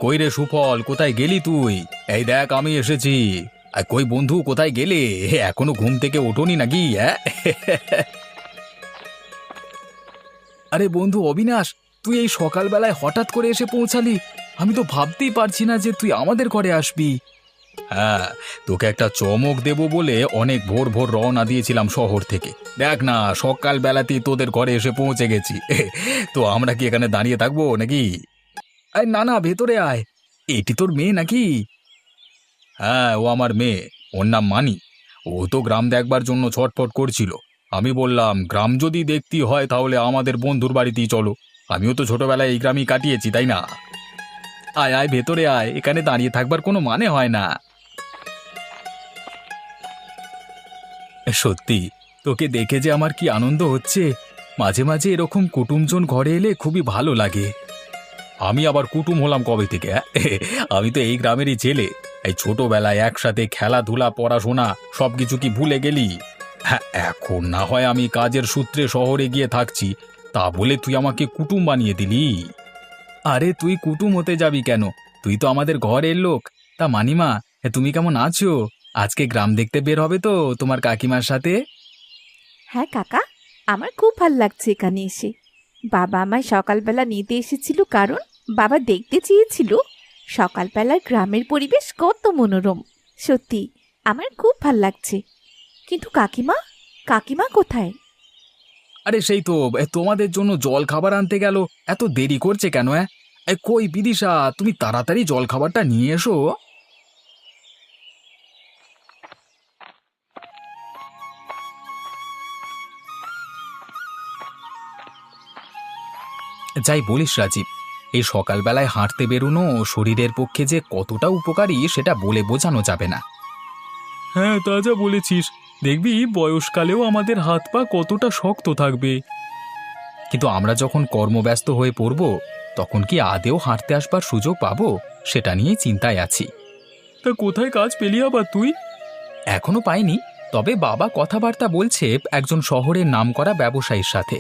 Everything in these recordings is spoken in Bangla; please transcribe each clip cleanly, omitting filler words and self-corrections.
কই রে সুফল, কোথায় গেলি তুই? এই দেখ আমি এসেছি। কই বন্ধু, কোথায় গেলে? এখনো ঘুম থেকে ওঠোনি নাকি? হ্যাঁ? আরে বন্ধু অবিনাশ, তুই এই সকালবেলায় হঠাৎ করে এসে পৌঁছালি। আমি তো ভাবতেই পারছি না যে তুই আমাদের ঘরে আসবি। হ্যাঁ, তোকে একটা চমক দেব বলে অনেক ভোর ভোর রওনা দিয়েছিলাম শহর থেকে। দেখ না, সকালবেলাতেই তোদের ঘরে এসে পৌঁছে গেছি। তো আমরা কি এখানে দাঁড়িয়ে থাকবো নাকি? আরে না না, ভেতরে আয়। এটি তোর মেয়ে নাকি? হ্যাঁ, ও আমার মেয়ে। ওর নাম মানি। ও তো গ্রাম দেখবার জন্য ছটফট করছিল। আমি বললাম, গ্রাম যদি দেখতে হয় তাহলে আমাদের বন্ধুর বাড়িতেই চলো। আমিও তো ছোটবেলায় এই গ্রামই কাটিয়েছি, তাই না? আয় আয়, ভেতরে আয়, এখানে দাঁড়িয়ে থাকবার কোনো মানে হয় না। সত্যি, তোকে দেখে যে আমার কি আনন্দ হচ্ছে। মাঝে মাঝে এরকম কুটুমজন ঘরে এলে খুবই ভালো লাগে। আমি আবার কুটুম হলাম কবে থেকে? আমি তো এই গ্রামেরই ছেলে। এই ছোটবেলায় একসাথে খেলাধুলা, পড়াশোনা সবকিছু কি ভুলে গেলি? হ্যাঁ, এখন না হয় আমি কাজের সূত্রে শহরে গিয়ে থাকছি, তা বলে তুই আমাকে কুটুম বানিয়ে দিলি? আরে তুই কুটুম হতে যাবি কেন? তুই তো আমাদের ঘরের লোক। তা মানিমা, তুমি কেমন আছো? আজকে গ্রাম দেখতে বের হবে তো তোমার কাকিমার সাথে? হ্যাঁ কাকা, আমার খুব ভাল লাগছে এখানে এসে। বাবা আমায় সকালবেলা নিতে এসেছিল, কারণ বাবা দেখতে চেয়েছিল সকালবেলার গ্রামের পরিবেশ কত মনোরম। সত্যি আমার খুব ভাল লাগছে। কিন্তু কাকিমা, কাকিমা কোথায়? আরে সেই তো, তোমাদের জন্য জল খাবার আনতে গেল। এত দেরি করছে কেন? কই বিদিশা, তুমি তাড়াতাড়ি জল খাবারটা নিয়ে এসো। যাই বলিস রাজীব, এই সকালবেলায় হাঁটতে বেরোনো শরীরের পক্ষে যে কতটা উপকারী সেটা বলে বোঝানো যাবে না। হ্যাঁ, তা যা বলেছিস। দেখবি বয়সকালেও আমাদের হাত পা কতটা শক্ত থাকবে। কিন্তু আমরা যখন কর্মব্যস্ত হয়ে পড়ব, তখন কি আদেও হাঁটতে আসবার সুযোগ পাবো? সেটা নিয়েই চিন্তায় আছি। তা কোথায় কাজ পেলি আবার তুই? এখনো পাইনি, তবে বাবা কথাবার্তা বলছে একজন শহরের নামকরা ব্যবসায়ীর সাথে।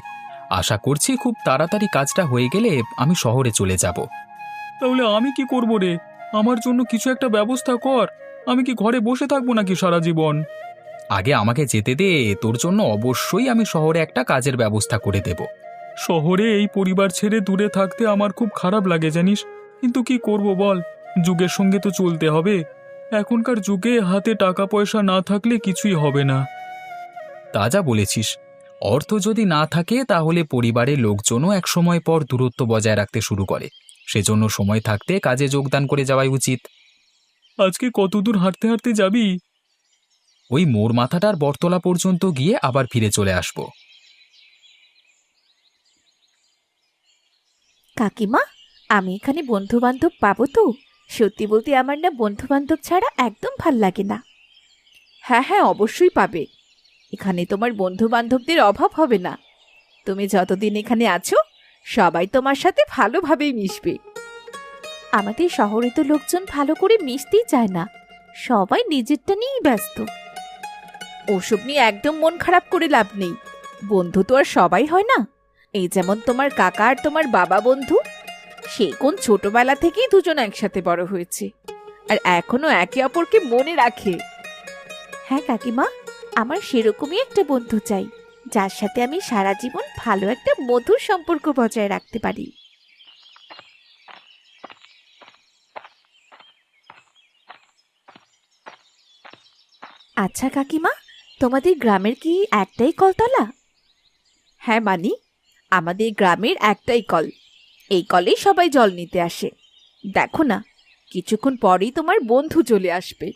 আশা করছি খুব তাড়াতাড়ি কাজটা হয়ে গেলে আমি শহরে চলে যাব। তাহলে আমি কি করব রে? আমার জন্য কিছু একটা ব্যবস্থা কর। আমি কি ঘরে বসে থাকবো নাকি সারা জীবন? আগে আমাকে যেতে দে, তোর জন্য অবশ্যই আমি শহরে একটা কাজের ব্যবস্থা করে দেব। শহরে এই পরিবার ছেড়ে দূরে থাকতে আমার খুব খারাপ লাগে জানিস, কিন্তু কি করব বল, যুগের সঙ্গে তো চলতে হবে। এখনকার যুগে হাতে টাকা পয়সা না থাকলে কিছুই হবে না। তা যা বলেছিস, অর্থ যদি না থাকে তাহলে পরিবারের লোকজনও এক সময় পর দূরত্ব বজায় রাখতে শুরু করে। সেজন্য সময় থাকতে কাজে যোগদান করে যাওয়াই উচিত। আজকে কতদূর হাঁটতে হাঁটতে যাবি? ওই মোড় মাথাটার বটতলা পর্যন্ত গিয়ে আবার ফিরে চলে আসব। কাকিমা, আমি এখানে বন্ধু বান্ধব পাবো তো? সত্যি বলতে আমার না বন্ধু বান্ধব ছাড়া একদম ভাল লাগে না। হ্যাঁ হ্যাঁ, অবশ্যই পাবে। এখানে তোমার বন্ধু বান্ধবদের অভাব হবে না। তুমি যতদিন এখানে আছো, সবাই তোমার সাথে ভালোভাবেই মিশবে। আমাদের শহরে তো লোকজন ভালো করে মিশতেই চায় না, সবাই নিজেরটা নিয়েই ব্যস্ত। ওসব নিয়ে একদম মন খারাপ করে লাভ নেই। বন্ধু তো আর সবাই হয় না। এই যেমন তোমার কাকা আর তোমার বাবা বন্ধু, সে কোন ছোটবেলা থেকেই দুজন একসাথে বড় হয়েছে, আর এখনো একে অপরকে মনে রাখে। হ্যাঁ কাকিমা, আমার সেরকমই একটা বন্ধু চাই, যার সাথে আমি সারা জীবন ভালো একটা মধুর সম্পর্ক বজায় রাখতে পারি। আচ্ছা কাকিমা, তোমাদের গ্রামের কি একটাই কলতলা? হ্যাঁ মানি, আমাদের গ্রামের একটাই কল। এই কলেই সবাই জল নিতে আসে। দেখো না, কিছুক্ষণ পরেই তোমার বন্ধু চলে আসবে।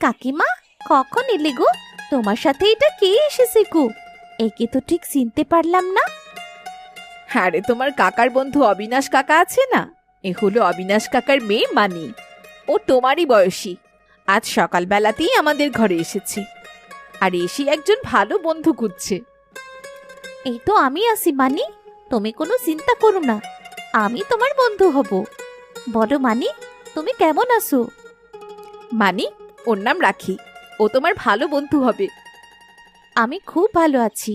কাকিমা, কখন এলে গো? তোমার সাথে এটা কে এসেছে গো? একে তো ঠিক চিনতে পারলাম না। হ্যাঁ রে, তোমার কাকার বন্ধু অবিনাশ কাকা আছে না, এ হলো অবিনাশ কাকার মেয়ে মানি। ও তোমারই বয়সী। আজ সকালবেলাতেই আমাদের ঘরে এসেছে, আর এসে একজন ভালো বন্ধু খুঁজছে। এই তো আমি আছি মানি, তুমি কোনো চিন্তা করো না, আমি তোমার বন্ধু হব। বলো মানি, তুমি কেমন আছো? মানি, ওর নাম রাখি। ও তোমার ভালো বন্ধু হবে। আমি খুব ভালো আছি,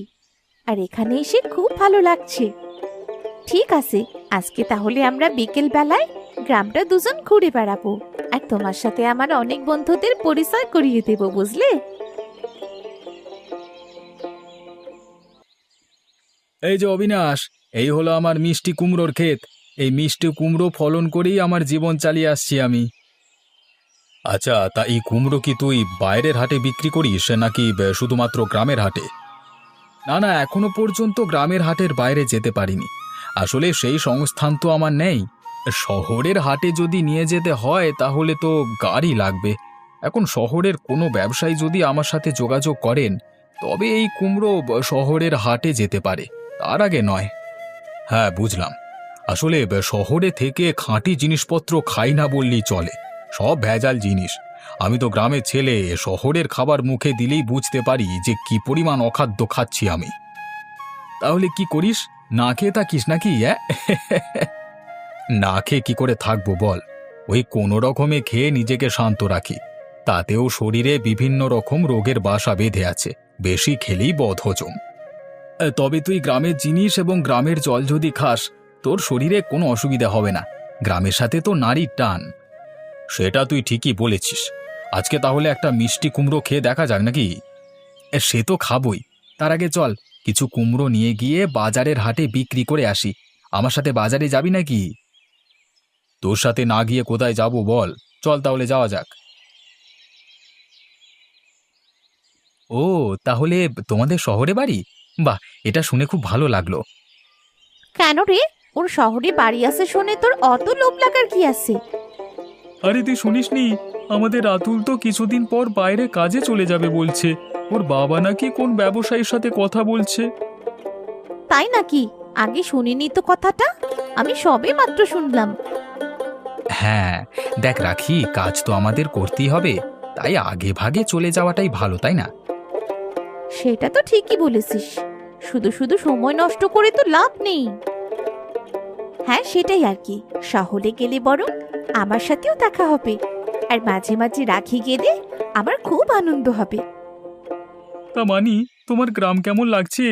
আর এখানে এসে খুব ভালো লাগছে। ঠিক আছে, আজকে তাহলে আমরা বিকেল বেলায় গ্রামটা দুজন ঘুরে বেড়াবো, আর তোমার সাথে আমার অনেক বন্ধুদের পরিচয় করিয়ে দেব, বুঝলে? এই যে অবিনাশ, এই হলো আমার মিষ্টি কুমড়োর ক্ষেত। এই মিষ্টি কুমড়ো ফলন করেই আমার জীবন চালিয়ে আসছি আমি। আচ্ছা, তা এই কুমড়ো কি তুই বাইরের হাটে বিক্রি করিস নাকি শুধুমাত্র গ্রামের হাটে? না না, এখনো পর্যন্ত গ্রামের হাটের বাইরে যেতে পারিনি। আসলে সেই সংস্থান তো আমার নেই। শহরের হাটে যদি নিয়ে যেতে হয় তাহলে তো গাড়ি লাগবে। এখন শহরের কোনো ব্যবসায়ী যদি আমার সাথে যোগাযোগ করেন তবে এই কুমড়ো শহরের হাটে যেতে পারে, তার আগে নয়। হ্যাঁ, বুঝলাম। আসলে শহরে থেকে খাঁটি জিনিসপত্র খাই না বললেই চলে, সব ভেজাল জিনিস। আমি তো গ্রামের ছেলে, শহরের খাবার মুখে দিলেই বুঝতে পারি যে কি পরিমাণ অখাদ্য খাচ্ছি আমি। তাহলে কি করিস, না খেয়ে থাকিস নাকি? না খেয়ে কি করে থাকবো বল? ওই কোনো রকমে খেয়ে নিজেকে শান্ত রাখি, তাতেও শরীরে বিভিন্ন রকম রোগের বাসা বেঁধে আছে, বেশি খেলেই বদহজম। তবে তুই গ্রামের জিনিস এবং গ্রামের জল যদি খাস তোর শরীরে কোনো অসুবিধা হবে না। গ্রামের সাথে তো নারীর টান। সেটা তুই ঠিকই বলেছিস। আজকে তাহলে একটা মিষ্টি কুমড়ো খেয়ে দেখা যাক নাকি? সে তো খাবই, তার আগে চল কিছু কুমড়ো নিয়ে গিয়ে বাজারের হাটে বিক্রি করে আসি। আমার সাথে বাজারে যাবি নাকি? তোর সাথে না গিয়ে কোথায় যাব বল? চল তাহলে যাওয়া যাক। ও, তাহলে তোমাদের শহরে বাড়ি? বাহ, এটা শুনে খুব ভালো লাগলো। কেন রে, ওর শহরে বাড়ি আছে শুনে তোর অত লোভ লাগার কি আছে? আরে তুই শুনিসনি, আমাদের রাতুল তো কিছুদিন পর বাইরে কাজে চলে যাবে বলছে। ওর বাবা নাকি কোন ব্যবসায়ীর সাথে কথা বলছে। তাই নাকি? আগে শুনিনি তো কথাটা, আমি সবে মাত্র শুনলাম। হ্যাঁ, দেখ রাখি, কাজ তো আমাদের করতেই হবে, তাই আগে ভাগে চলে যাওয়াটাই ভালো, তাই না? সেটা তো ঠিকই বলেছিস, শুধু শুধু সময় নষ্ট করে তো লাভ নেই। হ্যাঁ, সেটাই আর কি। শহরে গেলে বরং আমার সাথেও দেখা হবে, আর মাঝে মাঝে রাখি গেলে আমার খুব আনন্দ হবে। তা মানি, তোমার গ্রাম কেমন লাগছে?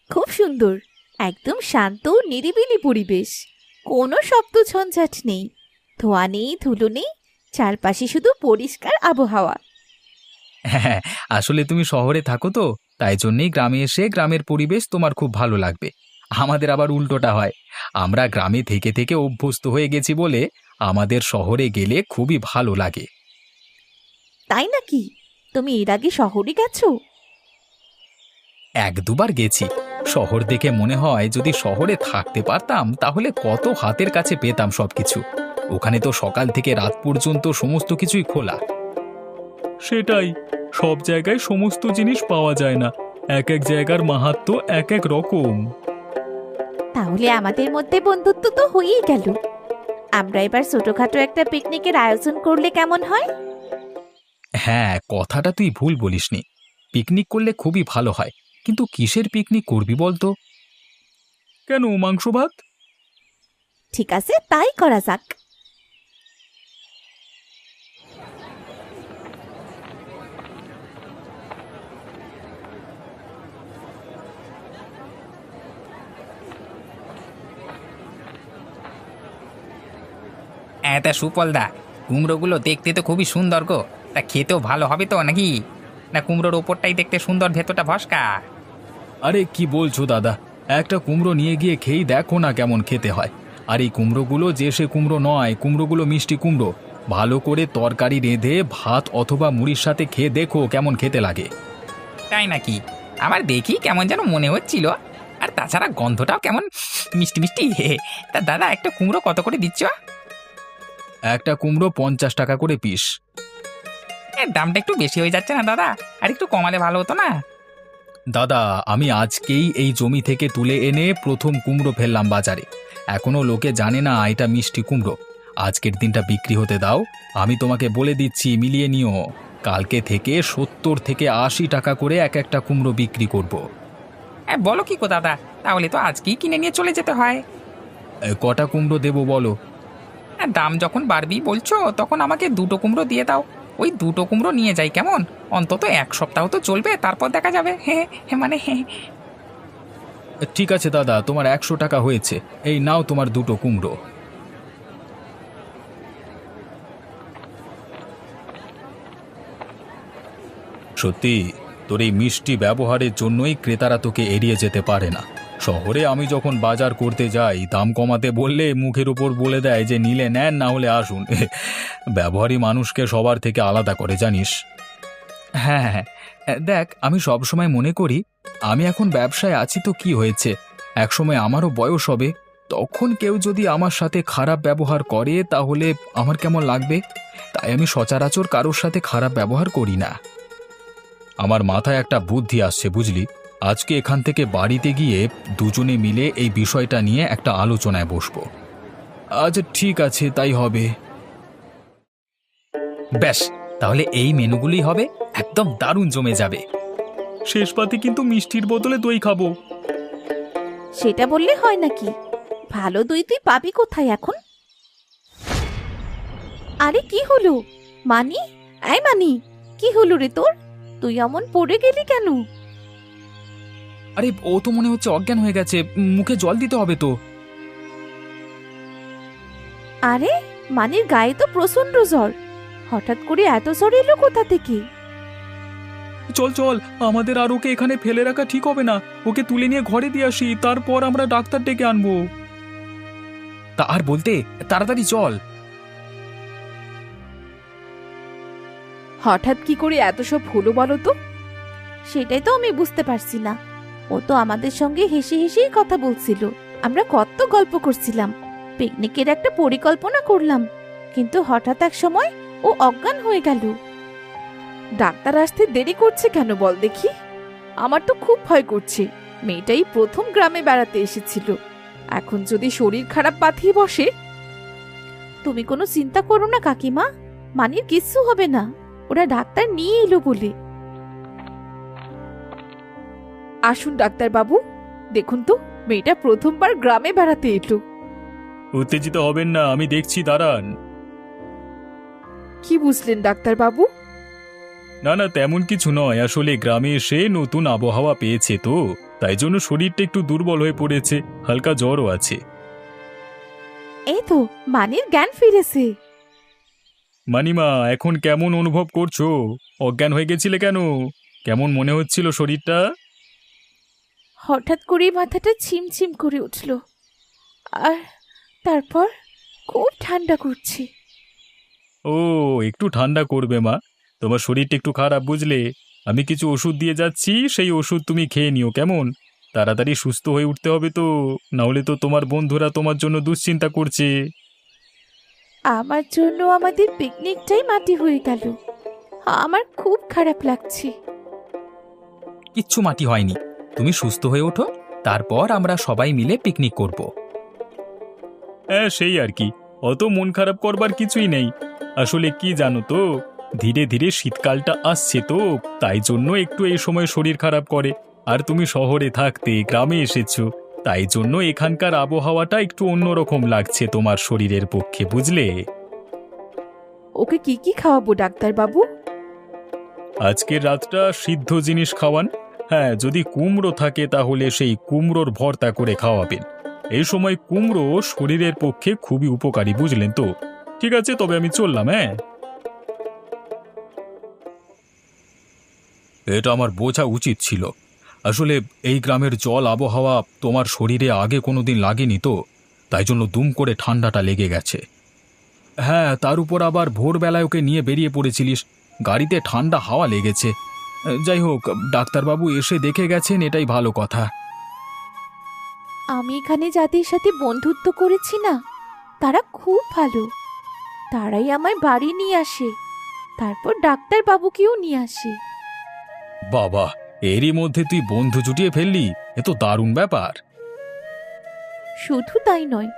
খুব সুন্দর, একদম শান্ত নিরিবিলি পরিবেশ। কোনো শব্দ ঝঞ্ঝাট নেই, ধোঁয়া নেই, ধুলো নেই, চারপাশে শুধু পরিষ্কার আবহাওয়া। হ্যাঁ, আসলে তুমি শহরে থাকো তো, তাই জন্যেই গ্রামে এসে গ্রামের পরিবেশ তোমার খুব ভালো লাগবে। আমাদের আবার উল্টোটা হয়, আমরা গ্রামে থেকে থেকে অভ্যস্ত হয়ে গেছি বলে আমাদের শহরে গেলে খুবই ভালো লাগে। তাই নাকি? তুমি এর আগে শহরে গেছো? এক দুবার গেছি। শহর দেখে মনে হয় যদি শহরে থাকতে পারতাম তাহলে কত হাতের কাছে পেতাম সবকিছু। ওখানে তো সকাল থেকে রাত পর্যন্ত সমস্ত কিছুই খোলা। সেটাই, সব জায়গায় সমস্ত জিনিস পাওয়া যায় না, এক এক জায়গার মাহাত্ম্য এক এক রকম। তাহলে আমাদের মধ্যে বন্ধুত্ব তো হয়েই গেল। আমরা এবার ছোটখাটো একটা পিকনিকের আয়োজন করলে কেমন হয়? হ্যাঁ, কথাটা তুই ভুল বলিসনি। পিকনিক করলে খুবই ভালো হয়, কিন্তু কিসের পিকনিক করবি বলতো? কেন, মাংস ভাত? ঠিক আছে, তাই করা যাক। হ্যাঁ, তা সুপলদা, কুমড়োগুলো দেখতে তো খুবই সুন্দর গো। তা খেতেও ভালো হবে তো নাকি? না কুমড়োর ওপরটাই দেখতে সুন্দর, ভেতরটা ভস্কা? আরে কি বলছো দাদা, একটা কুমড়ো নিয়ে গিয়ে খেয়েই দেখো না কেমন খেতে হয়। আর এই কুমড়োগুলো যে সে কুমড়ো নয়, কুমড়োগুলো মিষ্টি কুমড়ো। ভালো করে তরকারি রেঁধে ভাত অথবা মুড়ির সাথে খেয়ে দেখো কেমন খেতে লাগে। তাই নাকি? আমার দেখি কেমন যেন মনে হচ্ছিল, আর তাছাড়া গন্ধটাও কেমন মিষ্টি মিষ্টি। তা দাদা, একটা কুমড়ো কত করে দিচ্ছ? একটা কুমড়ো 50 টাকা করে পিস। এর দামটা একটু বেশি হয়ে যাচ্ছে না দাদা? আর একটু কমালে ভালো হতো না? দাদা, আমি আজকেই এই জমি থেকে তুলে এনে প্রথম কুমড়ো ফেললাম বাজারে। এখনো লোকে জানে না এটা মিষ্টি কুমড়ো। আজকের দিনটা বিক্রি হতে দাও, আমি তোমাকে বলে দিচ্ছি, মিলিয়ে নিও। কালকে থেকে 70 থেকে 80 টাকা করে এক একটা কুমড়ো বিক্রি করব। হ্যাঁ, বলো কি গো দাদা, তাহলে তো আজকেই কিনে নিয়ে চলে যেতে হয়। কটা কুমড়ো দেবো বলো? দাম যখন বাড়বি বলছো তখন আমাকে দুটো কুমড়ো দিয়ে দাও। ওই দুটো কুমড়ো নিয়ে যাই কেমন? অন্তত এক সপ্তাহ তো চলবে, তারপর দেখা যাবে। হ্যাঁ হ্যাঁ, মানে হ্যাঁ। ঠিক আছে দাদা, তোমার 100 টাকা হয়েছে। এই নাও তোমার দুটো কুমড়ো। সত্যি তোর এই মিষ্টি ব্যবহারের জন্যই ক্রেতারা তোকে এড়িয়ে যেতে পারে না। শহরে আমি যখন বাজার করতে যাই, দাম কমাতে বললে মুখের উপর বলে দেয় যে নিলে নেন, না হলে আসুন। ব্যবহারী মানুষকে সবার থেকে আলাদা করে, জানিস। হ্যাঁ হ্যাঁ, দেখ আমি সবসময় মনে করি আমি এখন ব্যবসায় আছি তো কি হয়েছে, একসময় আমারও বয়স হবে, তখন কেউ যদি আমার সাথে খারাপ ব্যবহার করে তাহলে আমার কেমন লাগবে। তাই আমি সচরাচর কারোর সাথে খারাপ ব্যবহার করি না। আমার মাথায় একটা বুদ্ধি আসছে, বুঝলি। আজকে এখান থেকে বাড়িতে গিয়ে দুজনে মিলে এই বিষয়টা নিয়ে একটা আলোচনায় বসবো। আচ্ছা ঠিক আছে, তাই হবে। ব্যাস, তাহলে এই মেনুগুলোই হবে, একদম দারুণ জমে যাবে। শেষ পাতে কিন্তু মিষ্টির বদলে দই খাবো। সেটা বললে হয় নাকি? ভালো দই তুই পাবি কোথায় এখন? আরে কি হলো মানি? এই মানি, কি হলো রে তোর? তুই এমন পড়ে গেলি কেন? আরে ও তো মনে হচ্ছে অজ্ঞান হয়ে গেছে, মুখে জল দিতে হবে তো। আরে মানির গায়ে তো প্রচন্ড জ্বর, হঠাৎ করে এত জ্বর এলো কোথা থেকে? চল চল, আমাদের আর ওকে এখানে ফেলে রাখা ঠিক হবে না। ওকে তুলে নিয়ে ঘরে দিয়ে আসি, তারপর আমরা ডাক্তার ডেকে আনবো। তা আর বলতে, তাড়াতাড়ি চল। হঠাৎ কি করে এত সব হলো বলো তো? সেটাই তো আমি বুঝতে পারছি না। ও তো আমাদের সঙ্গে হেসে হেসেই কথা বলছিল, আমরা কত গল্প করছিলাম, পিকনিকের একটা পরিকল্পনা করলাম, কিন্তু হঠাৎ এক সময় ও অজ্ঞান হয়ে গেল। ডাক্তার আসতে দেরি করছে কেন বল দেখি? আমার তো খুব ভয় করছে। মেয়েটাই প্রথম গ্রামে বেড়াতে এসেছিল, এখন যদি শরীর খারাপ পাঠিয়ে বসে। তুমি কোনো চিন্তা করো না কাকিমা, মানির কিচ্ছু হবে না, ওরা ডাক্তার নিয়ে এলো বলে। আসুন ডাক্তার বাবু, দেখুন তো মেয়েটা প্রথমবার গ্রামে বেড়াতে এলো। উত্তেজিত হবেন না, আমি দেখছি, দাঁড়ান। কি বুঝলেন ডাক্তার বাবু? না না, তেমন কিছু নয়, আসলে গ্রামে এসে নতুন আবহাওয়া পেয়েছে তো, তাই জন্য শরীরটা একটু দুর্বল হয়ে পড়েছে, হালকা জ্বরও আছে। এই তো মানির জ্ঞান ফিরেছে। মানিমা, এখন কেমন অনুভব করছো? অজ্ঞান হয়ে গেছিলে কেন? কেমন মনে হচ্ছিল শরীরটা? হঠাৎ করে মাথাটা ছিমছিম করে উঠল, আর তারপর খুব ঠান্ডা করছে। ও, একটু ঠান্ডা করবে মা, তোমার শরীরটা একটু খারাপ বুঝলে। আমি কিছু ওষুধ দিয়ে যাচ্ছি, সেই ওষুধ তুমি খেয়ে নিও, কেমন? তাড়াতাড়ি সুস্থ হয়ে উঠতে হবে তো, না হলে তো তোমার বন্ধুরা তোমার জন্য দুশ্চিন্তা করছে। আমার জন্য আমাদের পিকনিকটাই মাটি হয়ে গেল, আমার খুব খারাপ লাগছে। কিচ্ছু মাটি হয়নি, তুমি সুস্থ হয়ে ওঠো, তারপর আমরা সবাই মিলে পিকনিক করব। হ্যাঁ সেই আর কি, অত মন খারাপ করবার কিছুই নেই। আসলে কি জানো তো, ধীরে ধীরে শীতকালটা আসছে তো, তাই জন্য একটু এই সময় শরীর খারাপ করে। আর তুমি শহরে থাকতে গ্রামে এসেছো, তাই জন্য এখানকার আবহাওয়াটা একটু অন্যরকম লাগছে তোমার শরীরের পক্ষে, বুঝলে। ওকে কি কি খাওয়াবো ডাক্তার বাবু? আজকের রাতটা সিদ্ধ জিনিস খাওয়ান। হ্যাঁ, যদি কুমড়ো থাকে তাহলে সেই কুমড়োর ভর্তা করে খাওয়াবেন। এই সময় কুমড়ো শরীরের পক্ষে খুবই উপকারী, বুঝলেন তো। ঠিক আছে, তবে আমি চললাম। হ্যাঁ, এটা আমার বোঝা উচিত ছিল। আসলে এই গ্রামের জল আবহাওয়া তোমার শরীরে আগে কোনোদিন লাগেনি তো, তাই জন্য দুম করে ঠান্ডাটা লেগে গেছে। হ্যাঁ, তার উপর আবার ভোরবেলায় ওকে নিয়ে বেরিয়ে পড়েছিলিস, গাড়িতে ঠান্ডা হাওয়া লেগেছে। যাই হোক, ডাক্তারবাবু এসে দেখে গেছেন, এটাই ভালো কথা। আমি এখানে যাদের সাথে বন্ধুত্ব করেছি না, তারা খুব ভালো। তারাই আমায় বাড়ি নিয়ে আসে, তারপর ডাক্তার বাবুকেও নিয়ে আসে। বাবা, এরই মধ্যে তুই বন্ধু জুটিয়ে ফেললি, এ তো দারুণ ব্যাপার। শুধু তাই নয়,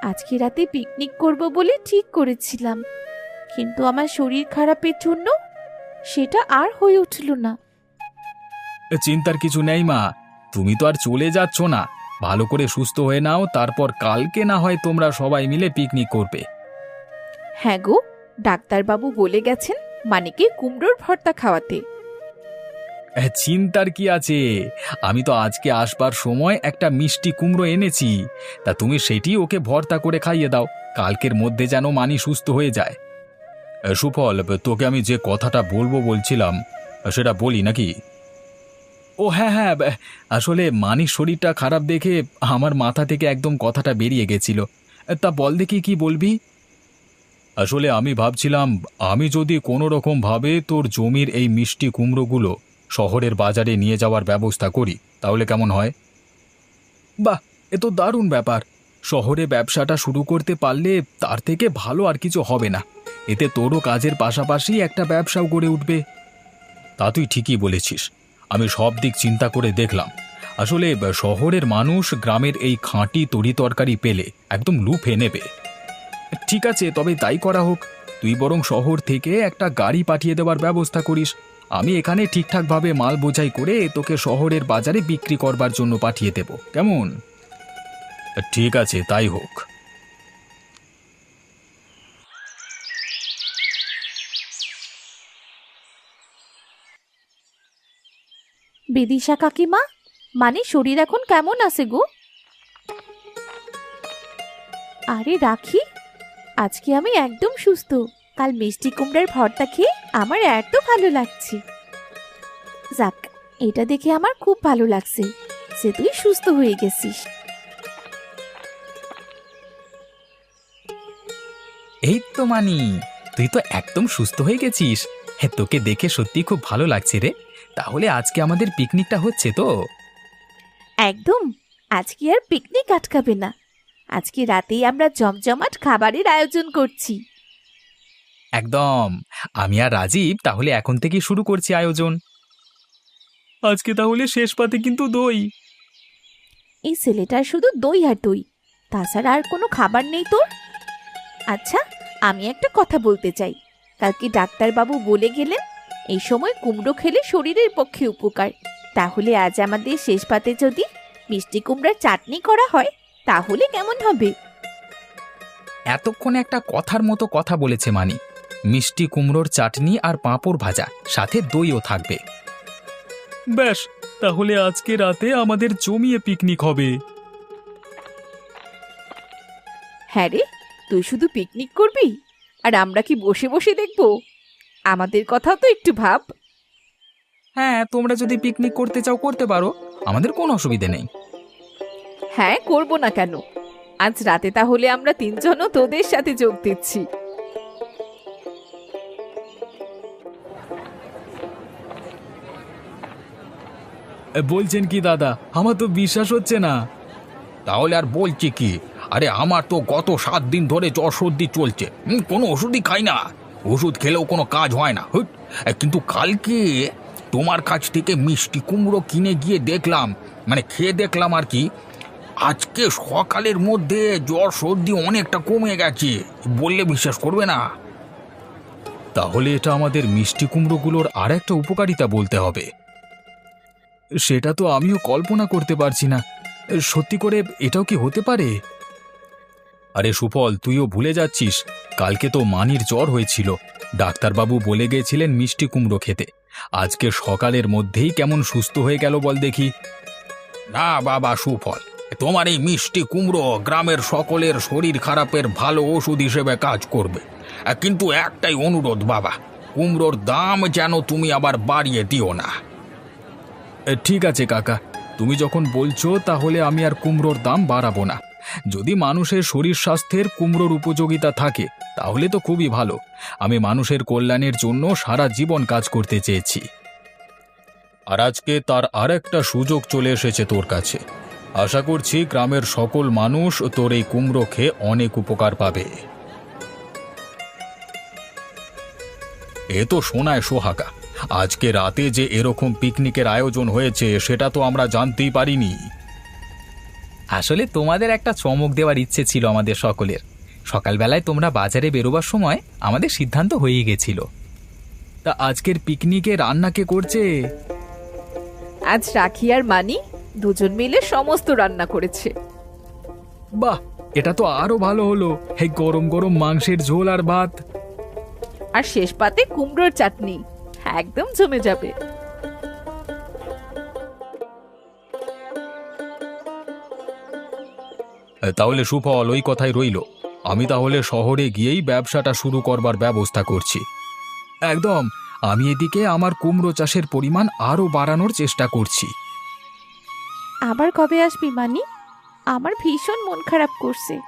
আজকে রাতে পিকনিক করব বলে ঠিক করেছিলাম, কিন্তু আমার শরীর খারাপের জন্য সেটা আর হয়ে উঠল না। চিন্তার কিছু নেই মা, তুমি তো আর চলে যাচ্ছ না। ভালো করে সুস্থ হয়ে নাও, তারপর কালকে না হয় তোমরা সবাই মিলে পিকনিক করবে। হ্যাঁ গো, ডাক্তারবাবু বলে গেছেন মানিকে কুমড়োর ভর্তা খাওয়াতে। চিন্তার কি আছে, আমি তো আজকে আসবার সময় একটা মিষ্টি কুমড়ো এনেছি। তা তুমি সেটি ওকে ভর্তা করে খাইয়ে দাও, কালকের মধ্যে যেন মানি সুস্থ হয়ে যায়। সুফল, তোকে আমি যে কথাটা বলবো বলছিলাম সেটা বলি নাকি? ও হ্যাঁ হ্যাঁ, আসলে মানির শরীরটা খারাপ দেখে আমার মাথা থেকে একদম কথাটা বেরিয়ে গেছিল। তা বল দেখি কি বলবি? আসলে আমি ভাবছিলাম, আমি যদি কোনো রকম ভাবে তোর জমির এই মিষ্টি কুমড়োগুলো শহরের বাজারে নিয়ে যাওয়ার ব্যবস্থা করি, তাহলে কেমন হয়? বাহ, এ তো দারুণ ব্যাপার। শহরে ব্যবসাটা শুরু করতে পারলে তার থেকে ভালো আর কিছু হবে না। এতে তোরও কাজের পাশাপাশি একটা ব্যবসাও গড়ে উঠবে। তা তুই ঠিকই বলেছিস, আমি সব দিক চিন্তা করে দেখলাম। আসলে শহরের মানুষ গ্রামের এই খাঁটি তরি তরকারি পেলে একদম লুফে নেবে। ঠিক আছে, তবে তাই করা হোক। তুই বরং শহর থেকে একটা গাড়ি পাঠিয়ে দেওয়ার ব্যবস্থা করিস। আমি এখানে ঠিকঠাকভাবে মাল বোঝাই করে তোকে শহরের বাজারে বিক্রি করবার জন্য পাঠিয়ে দেব, কেমন? ঠিক আছে, তাই হোক। বিদিশা কাকিমা, মানে শরীর এখন কেমন আছে গো? আরে রাখি, আজকে আমি একদম সুস্থ। কাল মিষ্টি কুমড়ার ভর্তা খেয়ে আমার এত ভালো লাগছে। যাক, এটা দেখে আমার খুব ভালো লাগছে যে তুই সুস্থ হয়ে গেছিস। এই তো মানি, তুই তো একদম সুস্থ হয়ে গেছিস। হ্যাঁ, তোকে দেখে সত্যি খুব ভালো লাগছে রে। তাহলে আজকে আমাদের পিকনিকটা হচ্ছে তো? একদম, আজকে আর পিকনিক আটকাবে না। আজকে রাতেই আমরা জমজমাট খাবারের আয়োজন করছি। একদম, আমি আর রাজীব তাহলে এখন থেকে শুরু করছি আয়োজন। আজকে তাহলে শেষ পাতে কিন্তু দই। এই ছেলেটার শুধু দই আর দই, তাছাড়া আর কোনো খাবার নেই তোর? আচ্ছা, আমি একটা কথা বলতে চাই। কালকে ডাক্তারবাবু বলে গেলেন এই সময় কুমড়ো খেলে শরীরের পক্ষে উপকার। তাহলে আজ আমাদের শেষ পাতে যদি মিষ্টি কুমড়ার চাটনি করা হয় তাহলে কেমন হবে? এতক্ষণে একটা কথার মতো কথা বলেছে মানি। মিষ্টি কুমড়োর চাটনি আর পাঁপড় ভাজা, সাথে দইও থাকবে। ব্যাস, তাহলে আজকে রাতে আমাদের জমিয়ে পিকনিক হবে। হ্যাঁ রে, তুই শুধু পিকনিক করবি আর আমরা কি বসে বসে দেখব? আমাদের কথাও তো একটু ভাব। হ্যাঁ, তোমরা যদি পিকনিক করতে চাও করতে পারো, আমাদের কোনো অসুবিধে নেই। হ্যাঁ, করব না কেন? আজ রাতে তাহলে আমরা তিনজনও তোদের সাথে যোগ দিচ্ছি। বলছেন কি দাদা? আমার তো বিশ্বাস হচ্ছে না। তাহলে আর বলছি কি, আরে আমার তো গত 7 দিন ধরে জ্বর সর্দি চলছে, কোনো ওষুধই খাই না। ওষুধ খেলেও কোনো কাজ হয় না। কিন্তু কালকে তোমার কাছ থেকে মিষ্টি কুমড়ো কিনে গিয়ে দেখলাম, মানে খেয়ে দেখলাম আর কি, আজকে সকালের মধ্যে জ্বর সর্দি অনেকটা কমে গেছে, বললে বিশ্বাস করবে না। তাহলে এটা আমাদের মিষ্টি কুমড়োগুলোর আর একটা উপকারিতা বলতে হবে। সেটা তো আমিও কল্পনা করতে পারছি না। সত্যি করে এটাও কি হতে পারে? আরে সুফল, তুইও ভুলে যাচ্ছিস, কালকে তো মানির জ্বর হয়েছিল। ডাক্তারবাবু বলে গিয়েছিলেন মিষ্টি কুমড়ো খেতে। আজকে সকালের মধ্যেই কেমন সুস্থ হয়ে গেল বল দেখি। না বাবা সুফল, তোমার এই মিষ্টি কুমড়ো গ্রামের সকলের শরীর খারাপের ভালো ওষুধ হিসেবে কাজ করবে। কিন্তু একটাই অনুরোধ বাবা, কুমড়োর দাম যেন তুমি আবার বাড়িয়ে দিও না। ঠিক আছে কাকা, তুমি যখন বলছো তাহলে আমি আর কুমড়োর দাম বাড়াবো না। যদি মানুষের শরীর স্বাস্থ্যের কুমড়োর উপযোগিতা থাকে তাহলে তো খুবই ভালো। আমি মানুষের কল্যাণের জন্য সারা জীবন কাজ করতে চেয়েছি। আর আজকে তার আরেকটা সুযোগ চলে এসেছে তোর কাছে। আশা করছি গ্রামের সকল মানুষ তোর এই কুমড়ো খেয়ে অনেক উপকার পাবে। এ তো শোনায় সোহাগা, আজকে রাতে যে এরকম পিকনিকের আয়োজন হয়েছে সেটা তো আমরা জানতেই পারিনি। আসলে তোমাদের একটা চমক দেওয়ার ইচ্ছে ছিল আমাদের সকলের। সকালবেলায় তোমরা বাজারে বেরোবার সময় আমাদের সিদ্ধান্ত হয়ে গেছিল। তা আজকের পিকনিকে রান্না কে করছে? আজ রাখি আর মানি দুজন মিলে সমস্ত রান্না করেছে। বাহ, এটা তো আরো ভালো হলো। এই গরম গরম মাংসের ঝোল আর ভাত। আর শেষ পাতে কুমড়োর চাটনি, একদম জমে যাবে। তাহলে সুফল ওই কথাই রইল। আমি তাহলে শহরে গিয়েই ব্যবসাটা শুরু করবার ব্যবস্থা করছি। একদম। আমি এদিকে আমার কুমড়ো চাষের পরিমাণ আরো বাড়ানোর চেষ্টা করছি। আবার কবে আসবি মানি? আমার ভীষণ মন খারাপ করছে।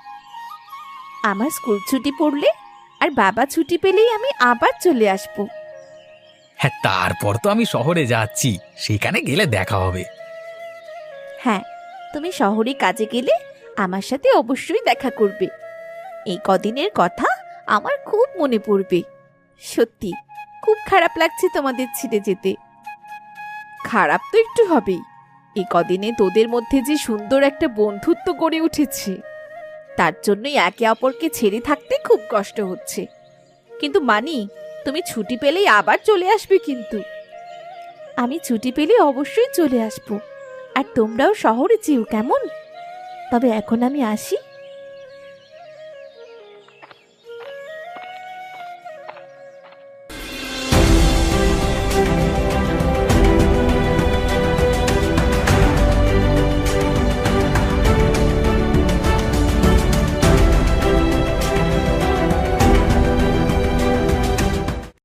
আমার স্কুল ছুটি পড়লে আর বাবা ছুটি পেলেই আমি আবার চলে আসব। হ্যাঁ, তারপর তো আমি শহরে যাচ্ছি, সেখানে গেলে দেখা হবে। হ্যাঁ, তুমি শহরে কাজে গেলে আমার সাথে অবশ্যই দেখা করবে। এই কদিনের কথা আমার খুব মনে পড়বে। সত্যি খুব খারাপ লাগছে তোমাদের ছেড়ে যেতে। খারাপ তো একটু হবেই। এই কদিনে তোদের মধ্যে যে সুন্দর একটা বন্ধুত্ব গড়ে উঠেছে, তার জন্যই একে অপরকে ছেড়ে থাকতে খুব কষ্ট হচ্ছে। কিন্তু মানি, তুমি ছুটি পেলেই আবার চলে আসবে কিন্তু। আমি ছুটি পেলে অবশ্যই চলে আসব। আর তোমরাও শহরে যেও, কেমন? তবে এখন আমি আসি।